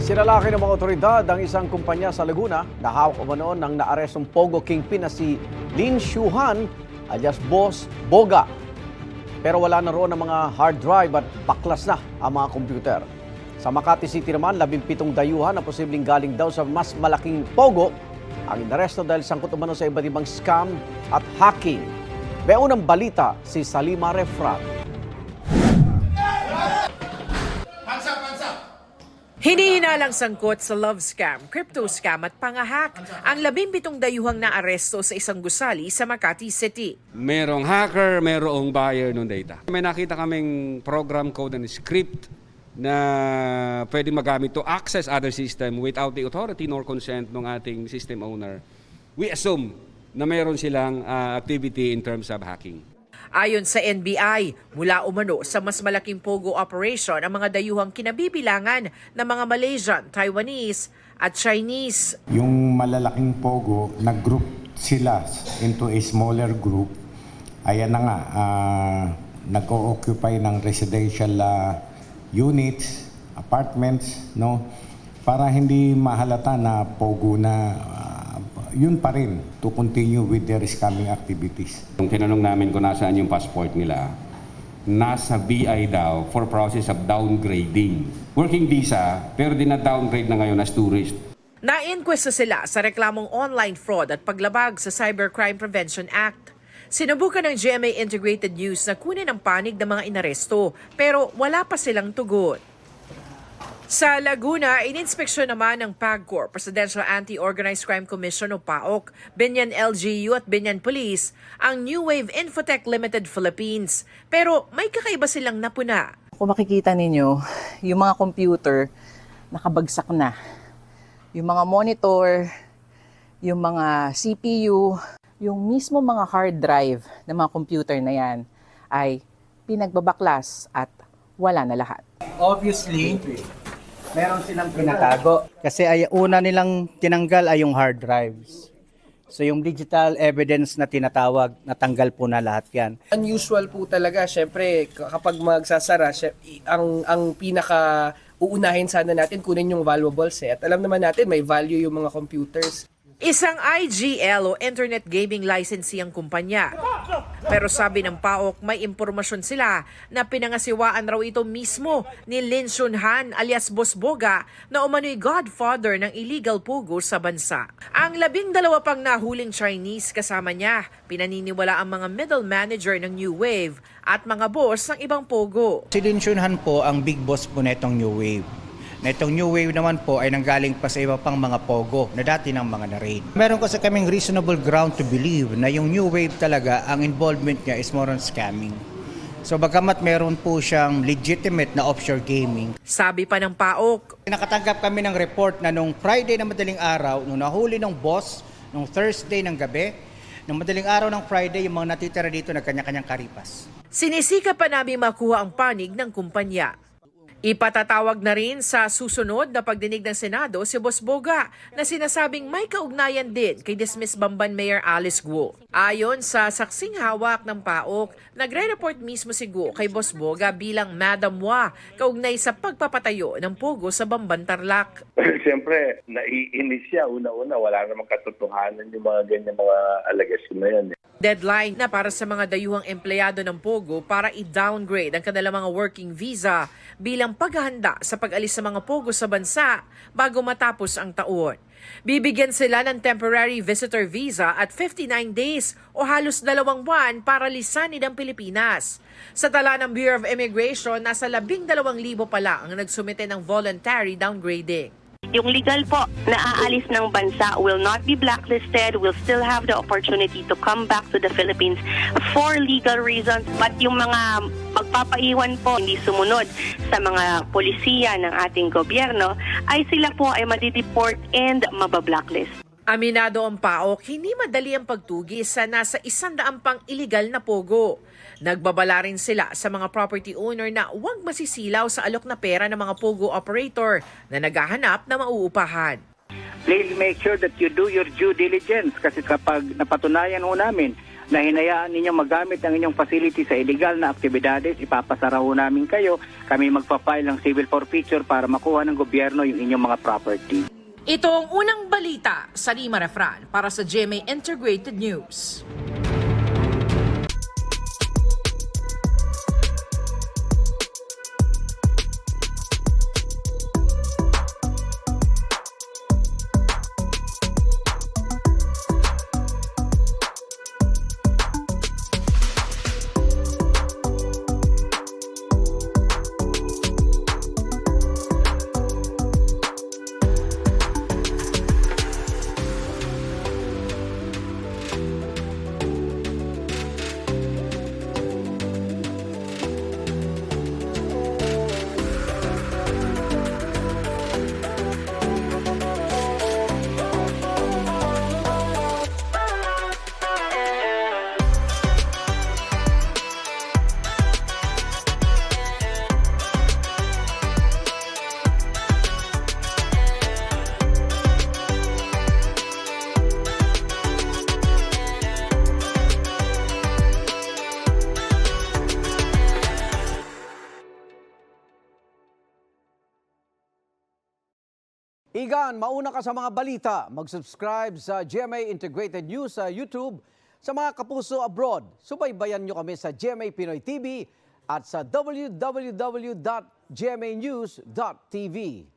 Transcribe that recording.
Sinalaki ng mga otoridad ang isang kumpanya sa Laguna na hawak umano ng naarestong Pogo Kingpin na si Lin Shuhan alias Boss Boga. Pero wala na roon ang mga hard drive at baklas na ang mga computer. Sa Makati City naman, 17 dayuhan na posibleng galing daw sa mas malaking Pogo ang inaresto dahil sangkot umano sa iba't ibang scam at hacking. May unang balita si Salima Refrat. Hinihinalang sangkot sa love scam, crypto scam at pangahak ang 17 dayuhang naaresto sa isang gusali sa Makati City. Merong hacker, merong buyer ng data. May nakita kaming program code and script na pwede magamit to access other system without the authority nor consent ng ating system owner. We assume na meron silang activity in terms of hacking. Ayon sa NBI, mula umano sa mas malaking Pogo operation ang mga dayuhang kinabibilangan ng mga Malaysian, Taiwanese at Chinese. Yung malalaking Pogo, nag-group sila into a smaller group. Ayan na nga, nag-o-occupy ng residential units, apartments, no? Para hindi mahalata na Pogo na yun pa rin to continue with their scamming activities. Kung tinanong namin kung nasaan yung passport nila, nasa BI daw for process of downgrading. Working visa, pero din-downgrade na ngayon as tourist. Na-inquest sila sa reklamong online fraud at paglabag sa Cybercrime Prevention Act. Sinubukan ng GMA Integrated News na kunin ang panig ng mga inaresto pero wala pa silang tugon. Sa Laguna, ininspeksyon naman ng PAGCOR, Presidential Anti-Organized Crime Commission o PAOK, Binyan LGU at Binyan Police, ang New Wave Infotech Limited Philippines. Pero may kakaiba silang napuna. Kung makikita ninyo, yung mga computer nakabagsak na. Yung mga monitor, yung mga CPU, yung mismo mga hard drive ng mga computer na yan ay pinagbabaklas at wala na lahat. Obviously, meron silang pinatago. Kasi ay una nilang tinanggal ay yung hard drives. So yung digital evidence na tinatawag, natanggal po na lahat yan. Unusual po talaga, syempre kapag magsasara, ang pinaka uunahin sana natin kunin yung valuables At alam naman natin may value yung mga computers. Isang IGL o Internet Gaming Licensee ang kumpanya. Pero sabi ng PAOK, may impormasyon sila na pinangasiwaan raw ito mismo ni Lin Shuhan alias Boss Boga na umano'y godfather ng illegal pogo sa bansa. Ang 12 pang nahuling Chinese kasama niya, pinaniniwala ang mga middle manager ng New Wave at mga boss ng ibang pogo. Si Lin Shuhan po ang big boss po netong New Wave. Netong New Wave naman po ay nanggaling pa sa iba pang mga pogo na dati ng mga na-raid. Meron kasi kaming reasonable ground to believe na yung New Wave talaga, ang involvement niya is more on scamming. So bagamat meron po siyang legitimate na offshore gaming. Sabi pa ng PAOK, Nakatanggap kami ng report na nung Friday na madaling araw, nung nahuli ng boss, nung Thursday ng gabi, nung madaling araw ng Friday, yung mga natitira dito nagkanya-kanyang karipas. sinisika pa namin makuha ang panig ng kumpanya. Ipatatawag na rin sa susunod na pagdinig ng Senado si Boss Boga na sinasabing may kaugnayan din kay dismissed Bamban Mayor Alice Guo. Ayon sa saksing hawak ng PAOK, nagre-report mismo si Guo kay Boss Boga bilang Madam Wa kaugnay sa pagpapatayo ng pogo sa Bamban Tarlac. Siyempre, naiinis siya. Una-una, wala namang katotohanan yung mga ganyan mga alagasyon na yan. Deadline na para sa mga dayuhang empleyado ng Pogo para i-downgrade ang kanilang mga working visa bilang paghahanda sa pag-alis sa mga Pogo sa bansa bago matapos ang taon. Bibigyan sila ng temporary visitor visa at 59 days o halos 2 buwan para lisanin ang Pilipinas. Sa tala ng Bureau of Immigration, nasa 12,000 pa lang ang nagsumite ng voluntary downgrading. Yung legal po na aalis ng bansa will not be blacklisted, will still have the opportunity to come back to the Philippines for legal reasons. But yung mga magpapaiwan po hindi sumunod sa mga polisiya ng ating gobyerno, ay sila po ay madideport and mabablacklist. Aminado ang PAOK, hindi madali ang pagtugis sa nasa 100 pang illegal na pogo. Nagbabala rin sila sa mga property owner na huwag masisilaw sa alok na pera ng mga pogo operator na naghahanap na mauupahan. Please make sure that you do your due diligence kasi kapag napatunayan ho namin na hinayaan ninyo magamit ang inyong facility sa illegal na aktibidades, ipapasara ho namin kayo. Kami magpa-file ng civil forfeiture para makuha ng gobyerno yung inyong mga property. Ito ang unang balita sa Lima Refran para sa GMA Integrated News. Igan, mauna ka sa mga balita. Mag-subscribe sa GMA Integrated News sa YouTube. Sa mga kapuso abroad, subaybayan nyo kami sa GMA Pinoy TV at sa www.gmanews.tv.